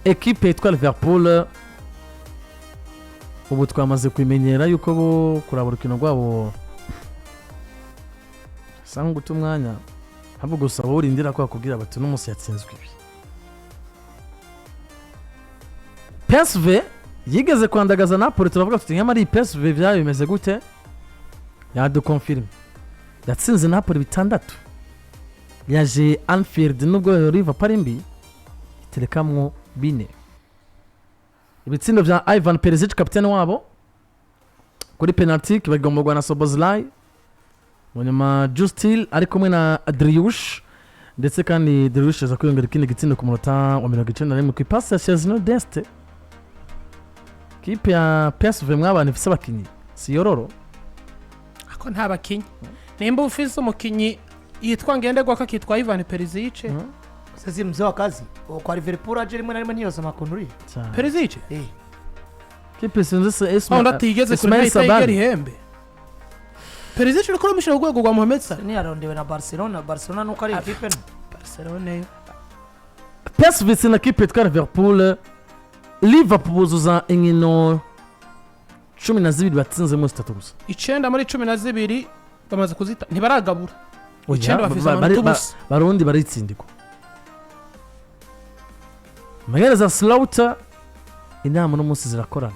equipe yitwa Liverpool ubu twamaze kwimenyera yuko bo kuraba urukino rwabo sanga guta umwanya habo gusa urindira ko akubwira bati n'umunsi yatsinzwe ibi. PSV yigeze kwandagaza Napoli turavuga tuti nyamara PSV byayo bimeze gute yado confirm yatsinze Napoli 6 yaje Anfield nubwo Liverpool mbi iterekamwo 4 ibitsindo bya Ivan Perisic kapiteni wabo kuri penalty kibagomba na Szoboszlai munyuma Justil ari kumwe na Adriush ndetse kandi Adriush aza kwiyongera ikindi gitsindo ku munota wa 91 ku pass ya Chesno Deste. Kipe ya PSV mwabana ifise abakinyi si yororo ako nta bakinyi nimba ufise umukinyi yitwa ngenderwa ko kitwa Ivan Perisic sezi mzee wa kazi kwa Liverpool aje rimwe na rimwe niyo sama konuri Perisic kipe sinzi Esma ndatigeze kuri Tiger ihembe Perisic uriko rumishira urwego rwa Mohamed Salah ni arondewe na Barcelona nuko ari ikipe Barcelona PSV sina kipe yitwa Liverpool Liverpool zuza inkino 12 batsinze mu 3 gusa 9 muri 12 bamaze kuzita ntibaragabura 9 bafise amantubusa barundi baritsindiko Magereza Slaughter inama n'umunsi zirakorana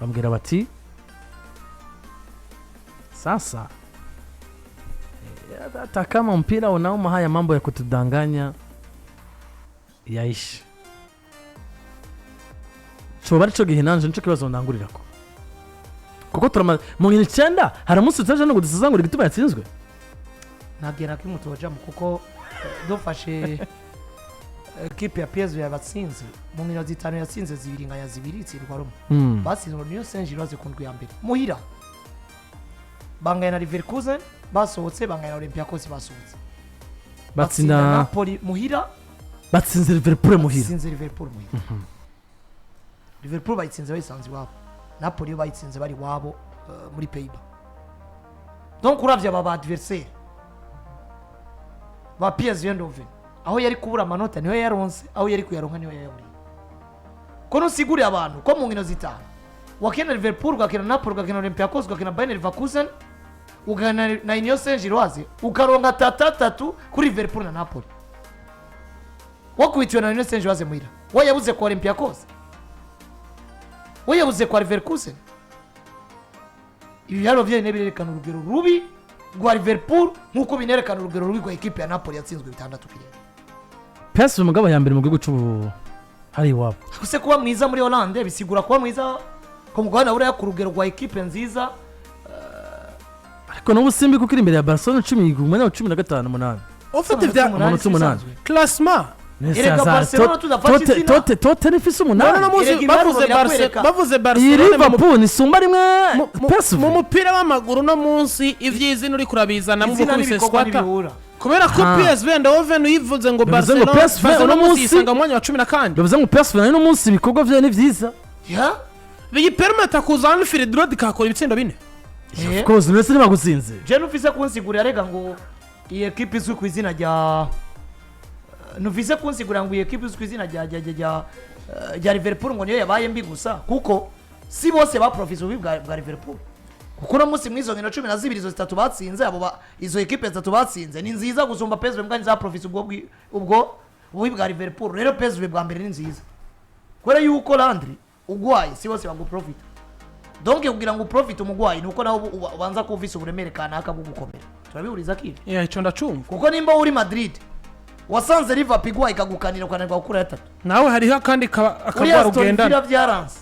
bambwira bati sasa atakama mpira unauma haya mambo ya kutudanganya yaishi so bari cyo gihinanje nico kibazo ndangurirako kuko turama mu 9 haramunsi tutaje no gudusazangura igituma yatsinzwe nagera kimutoja mu kuko dofashe equipe ya PSV yabatsinze mu nkino zitanu yatsinze zibiri ngaya zibiri itsindwa rumwe batsinzwe niyo Saint-Gilloise kundwi ya mbere muhira bangaya na Leverkusen basohotse bangaya na Olympiacos basohotse batsinda Napoli muhira batsinze Liverpool muhira batsinze Liverpool muhira Liverpool bayitsinze bayisanze wabo Napoli bayitsinze bari wabo muri Pays-Bas donc uravye aba adversaire ba PSV Eindhoven aho yari kubura amanota niho yaronse aho yari kuyaronka niho yayaburi ko nusiguri abantu ko mu nkino zitanu wakina Liverpool ugakina Napoli ugakina Olympiacos ugakina Bayer Leverkusen ugana na Union Saint-Gilloise ukaronka 3-3 kuri Liverpool na Napoli wakwitiwe na Union Saint-Gilloise muhira wayabuze kwa Olympiacos wayabuze kwa Leverkusen ibiharo vye nebirerekana urugero rubi rwa Liverpool nkuko binerekana urugero rubi rwa equipe ya Napoli yatsinzwe 6 kire PSV mugabo ya mbere mu gihugu cy'u hari wabo kuse kuba mwiza muri Hollande bisigura kuba mwiza ko mugwana uri ku rugero rwa equipe nziza ariko no busimbi kuko imbere ya Barcelona 10 ufite vya 8 classement erega Barcelona tudafashe izina tote nifise 8 bavuze Barcelona Liverpool ni sumba rimwe PSV mu mupira w'amaguru no munsi ivyizina uri kurabizana mu bukubise squata kubera ko PSV Eindhoven yivuze ngo Barcelona no munsi isanga mu mwanya wa 10 kandi bivuze ngo PSV no munsi bikorwa vye ni vyiza ya biyipermeta kuza Anfield Road kakora ibitsindo 4 of course nese ni bagusinze je nufise kunsigura rega ngo iyi equipe izwi ku izina rya nufise kunsigura ngo iyi equipe izwi ku izina rya Liverpool ngo niyo yabaye mbi gusa kuko si bose ba professor bwa Liverpool kuko no munsi mwizo nkino 12 zo 3 batsinze abo izo equipe 3 batsinze ni nziza gusumba PSV mbwa za professor ubwo bwa Liverpool rero PSV bwa mbere ni nziza kwera yuko Landry ugwaye si bose bagu profit donc kugira ngo profit umugwayi nuko naho ubanza kuvisa uburemere kanaka bw'ugukomera turabihuriza kibi ico ndacumva kuko nimba uri Madrid wasanze Liverpool igwaye ikagukanira ukanirwa gukura 3 nawe hariho kandi akagwara ugendana byaranze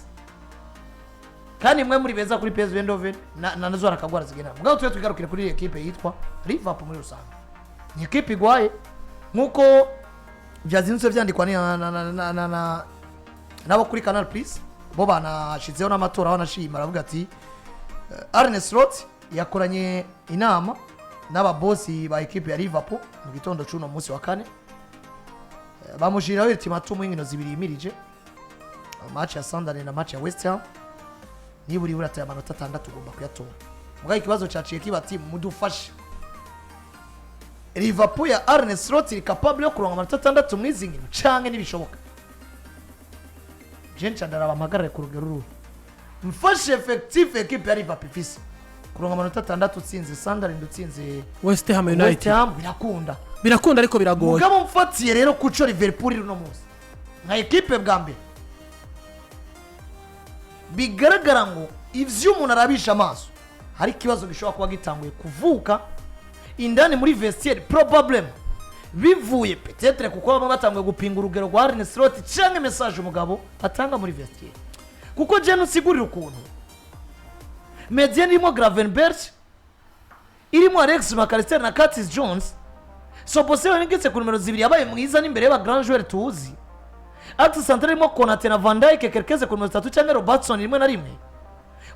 kandi mwe muri beza kuri PSV Eindhoven na nazo arakagwara zigena mugabo twe twigarukire kuri equipe yitwa Liverpool muri rusange ni equipe igwaye nkuko byazinze vyandikwa nabo kuri Canal Plus bo banashizeho n'amatora banashima aravuga ati Arne yakoranye inama n'ababosi ba equipe ya Liverpool mu gitondo cy'uno munsi wa kane bamushiraho ultimatum y'inkino zibiri yimirije match ya Sunderland na match ya West Ham niburi burataye amanota 6 ugomba kuyatora mugaye ikibazo cyaciye kibati mudufashe Liverpool ya Arne Slot iri capable yo kuronka amanota 6 mwizi nkino canke nibishoboka jenshi ndaraba mpagarare ku rugero ruru mfashe effective equipe ya Liverpool ifise kuronka amanota 6 utsinze Sunderland utsinze West Ham West United Ham birakunda ariko biragoye mugabo mfatiye rero kuco Liverpool runo munsi nka equipe bwa mbere bigaragara ngo ivyo umuntu arabisha amaso hari ikibazo gishobora kuba gitanguye kuvuka indani muri vestiaire probablement bivuye peut-être kuko baba batanguye gupinga urugero rwa Arne Slot cyangwa message umugabo atanga muri vestiaire kuko je nusigurira ukuntu Median irimo Gravenberch irimo Alex McAllister na Curtis Jones so poseo nigeze ku numero 2 yabaye mwiza n'imbere y'aba grand joueur tuzi Axe central irimo Konate na Van Dijk Kerkeze ku numero 3 cyangwa Robertson rimwe na rimwe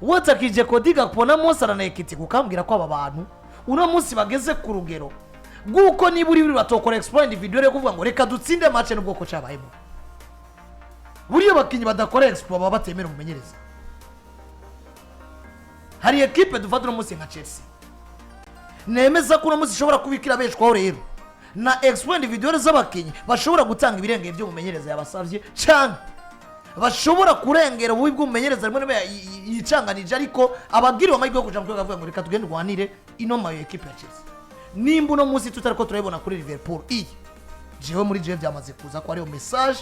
watakije Kodiga kubona Mosara na Ekiti kukambwira ko aba bantu uno munsi bageze ku rugero guko niburi batokora exploit individual yo kuvuga ngo reka dutsinde match n'ubwoko cyabayemo buriyo bakinyi badakora exploit baba batemera umumenyereza hari equipe dufata no munsi nka Chelsea nemeza ko no munsi ishobora kubikira beshwaho rero na exploit individual z'abakinyi bashobora gutanga ibirenge byo umumenyereza yabasavye cyane bashobora kurengera ububi bw'umumenyereza rimwe yicanganije ariko abagiriwe amahirwe yo kuja mu kwega avuga ngo reka tugende guhanire ino mayo equipe ya Chelsea nimba uno munsi tutariko turabibona kuri Liverpool jewe muri jewe byamaze kuza ko ariyo message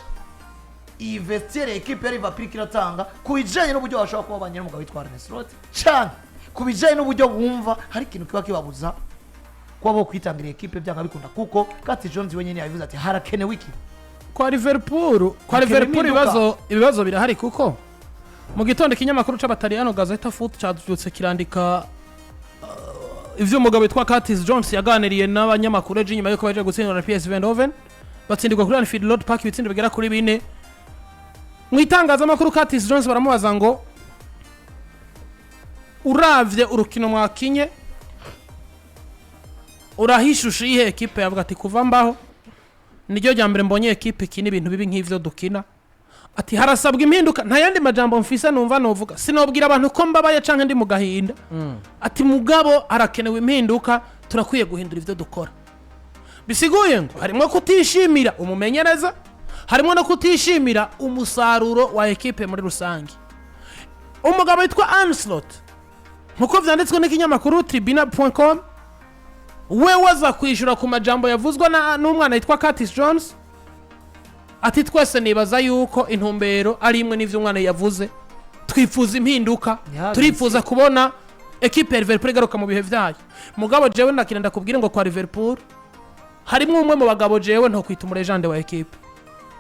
iyi vestiaire equipe ya Liverpool kiratanga kubijanye n'uburyo bashobora kuba banyene umugabo witwa Arne Slot cyane kubijanye n'uburyo bumva hari ikintu kiba kibabuza kwa bo kwitangira equipe byanga bikunda kuko Curtis Jones wenyene yabivuze ati harakenewe iki kwa Liverpool ibibazo birahari kuko mu gitondo kinyamakuru c'abataliyano Gazeta Foot cyadubyutse kirandika ivyo umugabo witwa Curtis Jones yaganiriye n'abanyamakuru ejo nyuma yuko baje gutsindwa na PSV Eindhoven batsindirwa kuri Anfield Road Park ibitsindo bigera kuri 4 mu itangazamakuru Curtis Jones baramubaza ngo uravye urukino mwakinye urahishusha ihe equipe yavuga ati kuva mbaho niryo ryambere mbonye equipe kini ibintu bibi nk'ivyo dukina ati harasabwa impinduka nta yandi majambo mfisa numva novuga sinobwira abantu ko mbabaye canke ndi mu gahinda ati mugabo arakenewe impinduka turakwiye guhindura ivyo dukora bisiguye ngo harimo kutishimira umumenyereza harimo no kutishimira umusaruro wa equipe muri rusangi umugabo witwa Anslot nkuko vyanditswe n'ikinyamakuru tribuna.com we waza kwishura ku majambo yavuzwa n'umwana witwa Curtis Jones ati twese nibaza yuko intumbero ari imwe n'ivyo umwana yavuze twifuza impinduka turifuza kubona equipe ya Liverpool igaruka mu bihe vyayo mugabo jewe nakirenda kubwira ngo kwa Liverpool harimo umwe mu bagabo jewe nto kwita umurejande wa equipe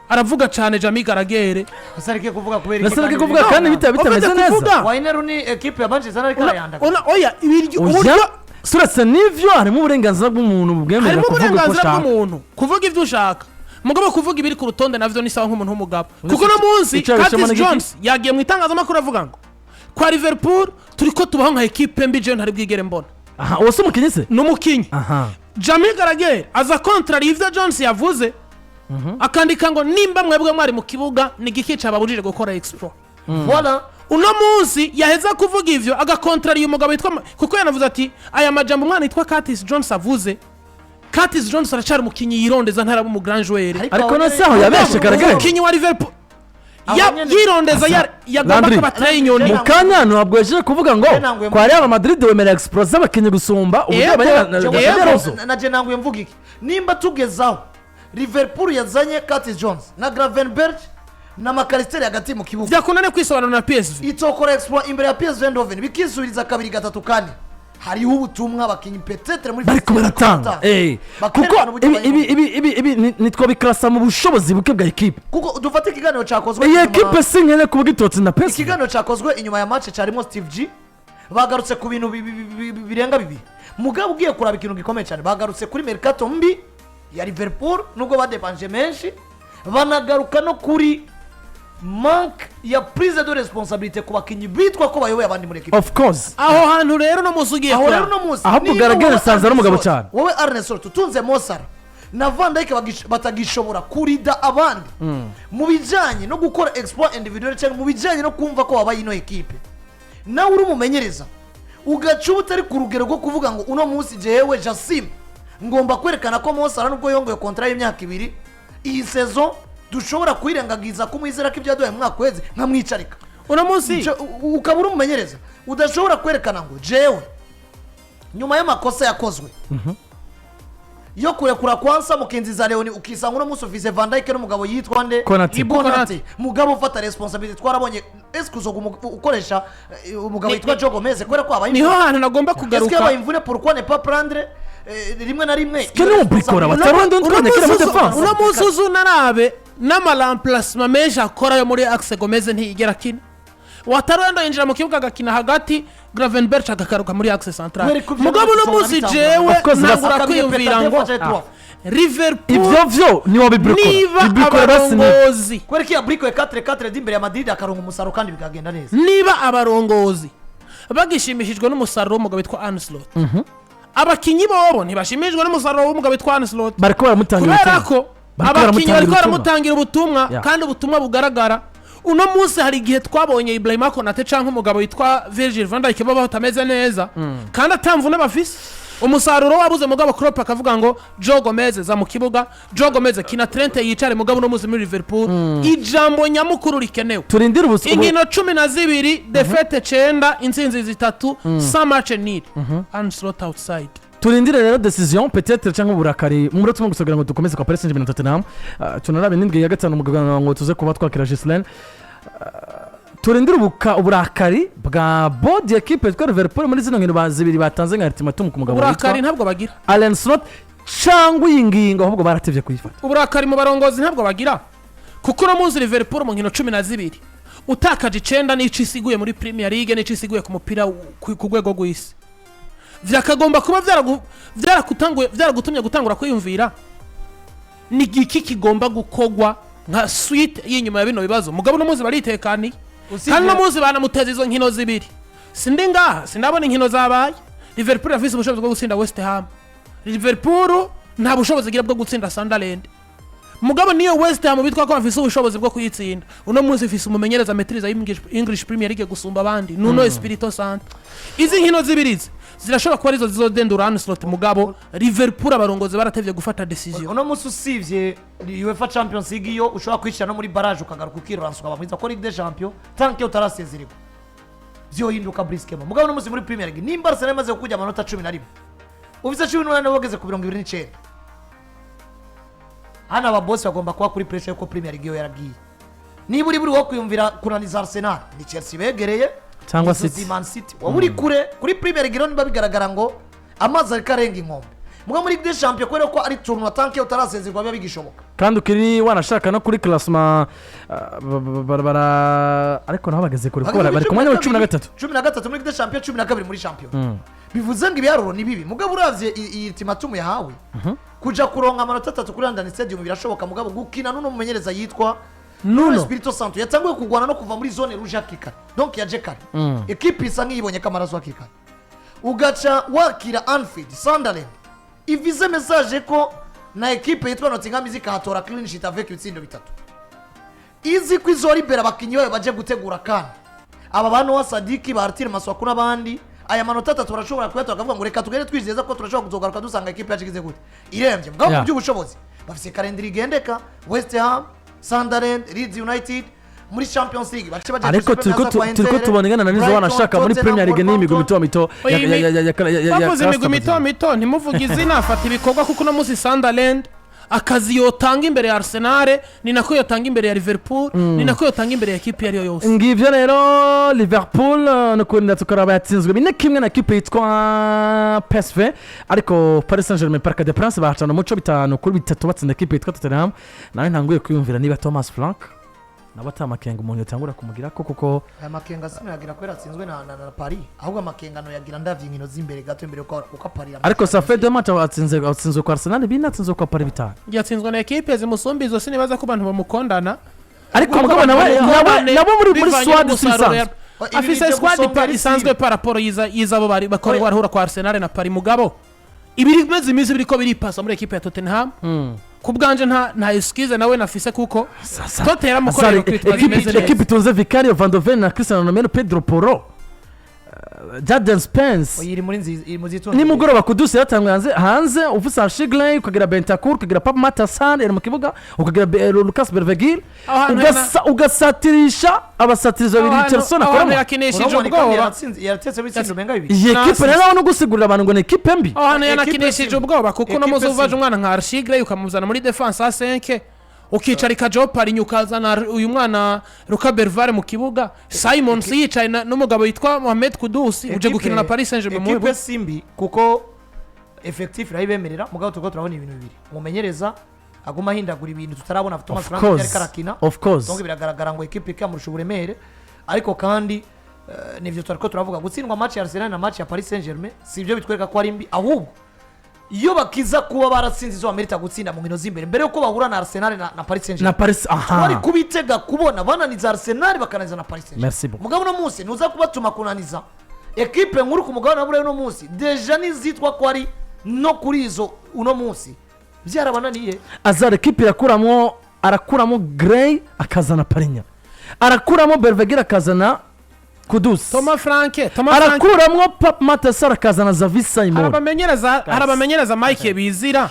aravuga cyane Jamie Garagere usarike kuvuga kubera nasarike kuvuga kandi bitameze neza Wayner ni equipe ya Manchester ariko yanda oya ibiryo suretse n'ivyo harimo uburenganzira bw'umuntu bwemerera kuvuga ko ushaka kuvuga ivyo ushaka mugabo kuvuga ibiri ku rutonde navyo ni sawa nk'umuntu w'umugabo kuko no munsi Curtis Jones yagiye mu itangazamakuru avuga ngo kwa Liverpool turiko tubaho nka equipe mbi je ntari bwigere mbona aha wose umukinyi se n'umukinyi Jamie Garagere aza contrary ivyo Jones yavuze akandika ngo nimba mwebwe mwari mu kibuga nigikica babujije gukora exploit voilà uno munsi yaheza kuvuga ivyo agakontrari umugabo witwa kuko yanavuze ati aya majambo umwana witwa Curtis Jones avuze Curtis Jones aracari umukinyi yirondeza ntarabo mu grand joueur ariko no saho yabeshe Garagere umukinyi wa Liverpool yirondeza yagomba kuba train mukanya ntabwo yaje kuvuga ngo kwa Real Madrid wemera exploit z'abakinyi gusumba uburyo abanyarozo naje nanguye mvuga iki nimba tugezaho Liverpool yazanye Curtis Jones na Gravenberch na McAllister hagati mu kibuga byakunane kwisobanura na PSV itokora exploit imbere ya PSV Eindhoven bikisubiriza 2-3 kane hariho ubutumwa bakinyi peut-être muri bariko baratanga kuko ibi nitwo bikrasa mu bushobozi buke bwa equipe kuko dufate ikiganiro cyakozwe iyi equipe sinkene kuvuga itotsi na PSV ikiganiro cyakozwe inyuma ya match cyarimo Steve G bagarutse ku bintu birenga bibi mugabo ugiye kuraba ikintu gikomeye cyane bagarutse kuri mercato mbi ya Liverpool nubwo badepanje menshi banagaruka no kuri manque ya prise de responsabilité ku bakinyi bitwa ko bayoboye abandi muri equipe of course aho hantu rero no musugiye aho rero no musi aho Garagere sanza n'umugabo cyane wowe Arne Slot tunze Mosara na Van Dijk batagishobora kurida abandi mu bijanye no gukora exploit individual cyangwa mu bijanye no kumva ko wabaye ino equipe nawe uri umumenyereza ugacubuta ari ku rugero rwo kuvuga ngo uno munsi jewe Jasim ngomba kwerekana ko Mosara nubwo yongoye contrat y'imyaka 2 iyi saison dushobora kwirengagiza kumwizera ko ibyaduhaye mu mwaka weze nkamwicarika uno munsi ukaba uri umumenyereza udashobora kwerekana ngo jewe nyuma y'amakosa yakozwe yo kurekura kwansa mukinziza Leoni ukisanga uno munsi ufise Van Dijk n'umugabo yitwa nde Konate mugabo ufata responsibility twarabonye eske ukoresha umugabo yitwa Joe Gomez kwera ko abaye niho hantu nagomba kugaruka eske abaye imvune pourquoi ne pas prendre rimwe na rimwe kene ubrikora batarundi twandikira mu defense uno munsi uzunarabe n'amalamplacement menshi akora yo muri Axe Gomez ntiyigera kina Watarando yinjira mu kibuga agakina hagati Gravenberch agakaruka muri Axe Central mugabo no munsi jewe nagura kwiyumvira ngo Liverpool ivyo niwo bibrikora abarongozi kwereka ya briko 4-4 dimbere ya Madrid akaronga umusaro kandi bikagenda neza niba abarongozi bagishimishijwe n'umusaruro w'umugabo witwa Arne Slot abakinyi bobo ntibashimishijwe n'umusaruro w'umugabo witwa Arne Slot bariko baramutangira kubera ko abakinyi bariko baramutangira ubutumwa kandi ubutumwa bugaragara uno munsi hari igihe twabonye Ibrahima Konate canke umugabo witwa Virgil van Dijk baba batameze neza kandi atamvune bafise umusaruro wabuze mugabo Klopp akavuga ngo Joe Gomez za mu kibuga Joe Gomez kina Trent yicare mugabo no munsi muri Liverpool ijambo nyamukuru rikenewe turindira ubuso inkino 12 defete 9 insinzi 3 sans match nil and slot outside turindire rero decision peut-être cyangwa uburakari mu murotse gusogira ngo dukomeze kwa Paris Saint-Germain Tottenham tunarabe n'indwi ya gatanu muganga ngo tuze kuba twakira Gislaine turindire uburakari bwa board ya equipe twa Liverpool muri zino nkino bazibiri batanze nka ultimatum ku mugabo uburakari ntabwo bagira Alan Slot cyangwa yingingo ahubwo baratevye kuyifata uburakari mu barongozi ntabwo bagira kuko no muzi Liverpool mu nkino 12 utakaje 9 n'icisiguye muri Premier League n'icisiguye ku mupira ku rwego rw'isi vyakagomba kuba vyaragutumye gutangura kwiyumvira ni iki kigomba gukogwa nka suite y'inyuma ya bino bibazo mugabo no muzi baritekaniye kandi no muzi banamuteza izo nkino zibiri sindi ngaha sindabona inkino zabaye Liverpool afise ubushobozi bwo gutsinda West Ham Liverpool nta bushobozi gira bwo gutsinda Sunderland mugabo niyo West Ham bitwa ko afise ubushobozi bwo kuyitsinda uno munsi afise umumenyereza maîtrise English Premier League gusumba abandi Nuno Espirito Santo izi nkino zibirizi zirashobora kuba arizo zizodendura Arne Slot mugabo Liverpool abarongozi baratevye gufata decision uno munsi usivye UEFA Champions League yo ushobora kwishana no muri barrage ukagaruka ukiransa ukabamwiza ko Ligue des Champions tant que utarasezererwa vyo hinduka briskema mugabo uno munsi muri Premier League nimba Arsenal imaze kujya amanota 11 ufise 18 wogeze ku 29 hana ababosi bagomba kuba kuri pressure yuko Premier League yo yaragiye niba uri wo kwiyumvira kunaniza Arsenal ni Chelsea begereye cyangwa Man City waburi kure kuri Premier League niba bigaragara ngo amazi ariko arenga inkombe mugabo muri Ligue des Champions kubera ko ari tournoi tanke utarasezerwa biba bigishoboka kandi ukiri wanashaka no kuri classement ariko naho bageze kuri ko bari kumanya 13 muri Ligue des Champions 12 muri champion bivuze ngo ibiharuro ni bibi mugabo uravye iyi ultimatum yahawe kuja kuronka amanota 3 kuri London Stadium birashoboka mugabo gukina nuno mumenyereza yitwa Nuno Espirito Santo yatanguye kugwana no kuva muri zone rouge hakika donc yaje kare equipe isa nk'ibonye kamarazo hakika ugaca wakira Anfield Sunderland ivize message ko na equipe yitwa Nottingham izikahatora clean sheet avec ibitsindo bitatu izi kwizora ibera bakinyi bayo baje gutegura kana aba bantu wa Sadiki Bartire Maswaku n'abandi aya manota 3 turashobora kuyatwa akavuga ngo reka tugere twizeza ko turashobora kuzogaruka dusanga equipe yacigize gute iremvye mugabo mu by'ubushobozi bafise calendrier igendeka West Ham Sunderland Leeds United muri Champions League bace baje ariko turiko tubonengana na nizo wanashaka muri Premier League n'imigo mito bavuze imigo mito ntimuvuge izina afata ibikorwa kuko no musi Sunderland akazi yotanga imbere ya Arsenal ni nako yotanga imbere ya Liverpool ni nako yotanga imbere ya equipe yari yose ngivyo rero Liverpool nuko ndatukara batsinzwe bine kimwe na equipe yitwa PSV ariko Paris Saint-Germain Parc des Princes bahacana muco bitanu kuri bitatu batsinda equipe yitwa Tottenham nawe ntanguye kwiyumvira niba Thomas Frank nabo atamakenga umuntu yatangura kumugira kuko aya makenga sino yagira ko yaratsinzwe na Paris ahubwo amakengano yagira ndavye inkino z'imbere gato imbere uko Paris ariko ça fait deux matchs atsinzwe kwa Arsenal binatsinzwe kwa Paris bitanu yatsinzwe na equipe zimusumbizo sinibaza ko abantu bamukondana ariko mugabo nabo muri squad sisanzwe afise squad isanzwe par rapport yizabo bari bakora barahura kwa Arsenal na Paris mugabo ibiri meze imizi biriko biripasa muri equipe ya Tottenham kubganje nta excuse nawe nafise kuko Tottenham mukorera kwitwa bimeze equipe tunze Vicario Van de Ven na Cristiano Ronaldo Pedro Porro Jadon Spence iri muri nziza iri mu zitonde nimugoroba Kudus yatanzwe hanze ufisa Shigley ukagira Bentancur ukagira Papa Matassan eri mu kibuga ukagira Lucas Bervegil ugasatirisha abasatirizo babiri Chelsea aho yakinishije ubwoba yaratetse bitsindo menga bibi iyi equipe rero no gusigurira abantu ngo ni equipe mbi aho yanakinishije ubwoba kuko no muzuvaje umwana nka Shigley ukamuzana muri defense a 5 ukicarika Jopari nyukazana uyu mwana Luka Bervare mu kibuga Simon yicaye n'umugabo yitwa Mohamed Kudus uje gukina na Paris Saint-Germain mu equipe simbi kuko effectif rayibemerera mugabo tuko turabona ibintu bibiri mumenyereza aguma hindagura ibintu tutarabona Thomas Frank yari karakina of course donc biragaragara ngo equipe ikamurusha uburemere ariko kandi nivyo turiko turavuga gutsindwa match ya Arsenal na match ya Paris Saint-Germain sivyo bitwereka ko ari mbi ahubwo iyo bakiza kuba baratsinze izo Amerika gutsinda mu mino z'imbere mbere yuko bahura na Arsenal na Paris Saint-Germain bari kubitega kubona bananiza Arsenal bakananiza na Paris Saint-Germain mugabo no munsi nuza kubatuma kunaniza equipe nkuru ku mugabo nabure no munsi deja nizitwa ko ari no kuri izo uno munsi byarabananiye azara equipe arakuramo Gray akazana Parinya arakuramo Bervegil akazana Kudus Thomas Frank arakuramwo Pap Matasar akazana Xavi Simon harabamenyereza Mike bizira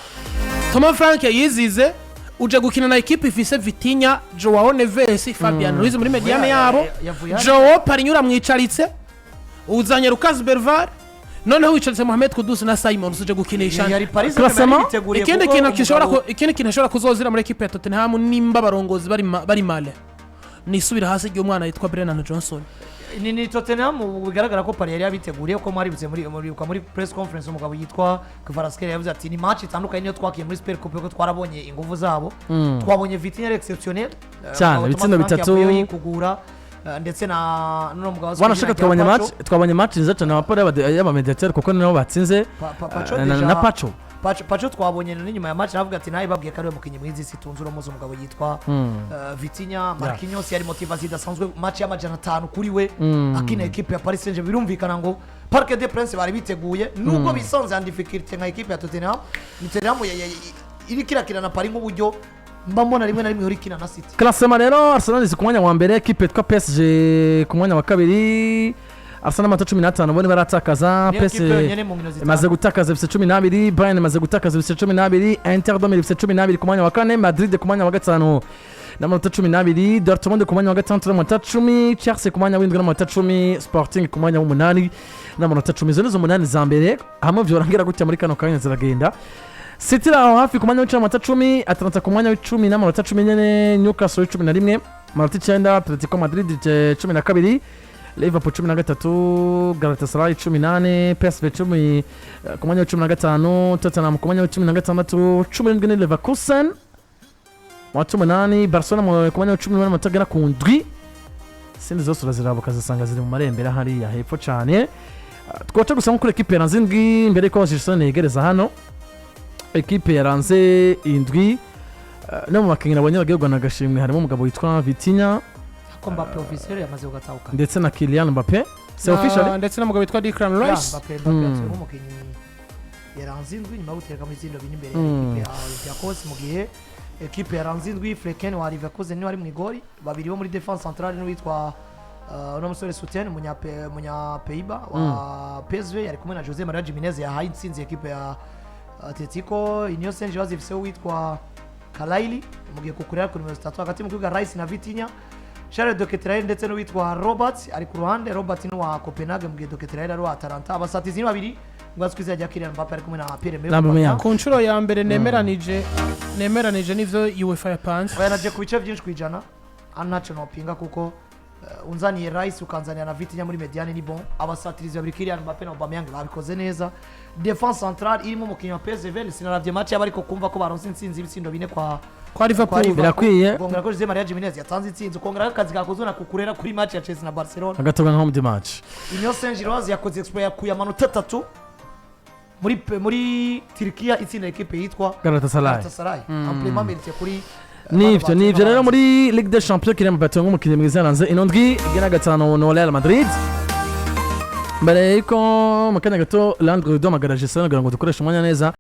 Thomas Frank yizize uje gukina na equipe ifise Vittinha Joao Neves Fabian Ruiz muri mediane yabo Joao Parinyura mwicaritse uzanye Lucas Bervare noneho wicaritse Mohamed Kudus na Simon uje gukinisha ikindi kintu gishobora kuzozira muri equipe ya Tottenham nimba barongozi bari male nisubira hasi igihe umwana yitwa Brennan Johnson ni Tottenham bigaragara ko Paris yari yabiteguriye ko mwaribuze muri press conference umugabo yitwa Kvaratskhelia yavuze ati ni match itandukanye niyo twakiye muri Super Coupe ko twarabonye ingufu zabo twabonye Vittinha exceptionnel cyane bitsindo bitatu yikugura ndetse na no mugabo wanashaka twabonye match nziza cyane abapora y'abamediateur kuko niho batsinze na Pajo twabonye n'inyuma ya match navuga ati naye babwiye ko ari umukinyi mwiza situnze uromoza umugabo yitwa Vittinha Marquinhos yari motivation idasanzwe match ya majana 5 kuri we akina equipe ya Paris Saint-Germain birumvikana ngo Parc des Princes bari biteguye nubwo bisanze and difficulty nka equipe ya Tottenham iri kirakira na Paris nk'uburyo mbambona rimwe na rimwe uri kina na City classement rero Arsenal ku mwanya wa mbere equipe twa PSG ku mwanya wa kabiri Arsenal amata 15 bone baratakaza PSG maze gutakaza bise 12 Bayern maze gutakaza bise 12 Inter de Milan bise 12 ku mwanya wa kane Madrid ku mwanya wa gatanu n'amata 12 Dortmund ku mwanya wa gatanu n'amata 10 Chelsea ku mwanya w'indwi n'amata 10 Sporting ku mwanya w'umunani n'amata 10 zo nizo munani za mbere hamwe byorangira gutya muri kano kanya ziragenda City aho hafi ku mwanya w'amata 10 Atalanta ku mwanya w'10 n'amata 10 nyene Newcastle 11 Manchester 9 Atletico Madrid 12 Liverpool 13 Galatasaray 18 PSV 10 ku mwanya wa 15 Tottenham ku mwanya wa 16 17 ni Leverkusen wa 18 Barcelona ku mwanya wa 18 matagera ku ndwi sindi zose urazirabuka zisanga ziri mu marembera hariya hepfo cyane twaca gusa kuri equipe yaranze indwi mbere ko Sosthene yegereza hano equipe yaranze indwi no mu bakinnyi nabonye bagirwa na gashimwe harimo umugabo witwa Vittinha Mbappe officiel yamaze gutauka ndetse na Kylian Mbappe c'est official ndetse na mugabo witwa Declan Rice Mbappe umukinnyi yaranze indwi nyuma gutereka muri zindo bini imbere ya Clovis mu gihe equipe yaranze indwi Flecken wa Liverpool ni wari mu igori babiri bo muri defense centrale no witwa no musore Sosthene munya Peiba wa PSV yari kumwe na Jose Maria Jimenez yahaye intsinzi equipe ya Atletico Inyuma Joseph witwa Kalaili mu gihe kukurira ku numero 3 hagati mu kibuga Rice na Vittinha Charles de Ketelaere ndetse no witwa Robert ari ku ruhande Robert ni wa Copenhagen mu gihe de Ketelaere ari wa Atalanta abasatizi ni babiri ngwazwiza ya Kylian Mbappe ari kumwe na Pierre ku nshuro ya mbere nemeranije n'ivyo UEFA yapanze bayanaje ku bice byinshi kwijana anacho no pinga kuko unzaniye Rice ukanzania na Vittinha muri mediane ni bon abasatirizi babiri Kylian Mbappe na Aubameyang babikoze neza defense centrale irimo umukinnyi wa PSV sinaravye match yabariko kumva ko baronse intsinzi ibitsindo bine kwa Liverpool birakwiye kongera ko Jose Maria Jimenez yatanze intsinzi kongera akazi kakozwe na kukurera kuri match ya Chelsea na Barcelona agatoga nko mu match Innocent Giroz yakoze exploit yakuye amanota 3 muri Turkiya itsinda equipe yitwa Galatasaray amplement mérité kuri nivyo rero muri Ligue des Champions Kylian Mbappe nk'umukinnyi mwiza yaranze inondwi igena gatano no Real Madrid mbere yuko mu kanya gato Landry domagaraje sana ngo dukoreshe umwanya neza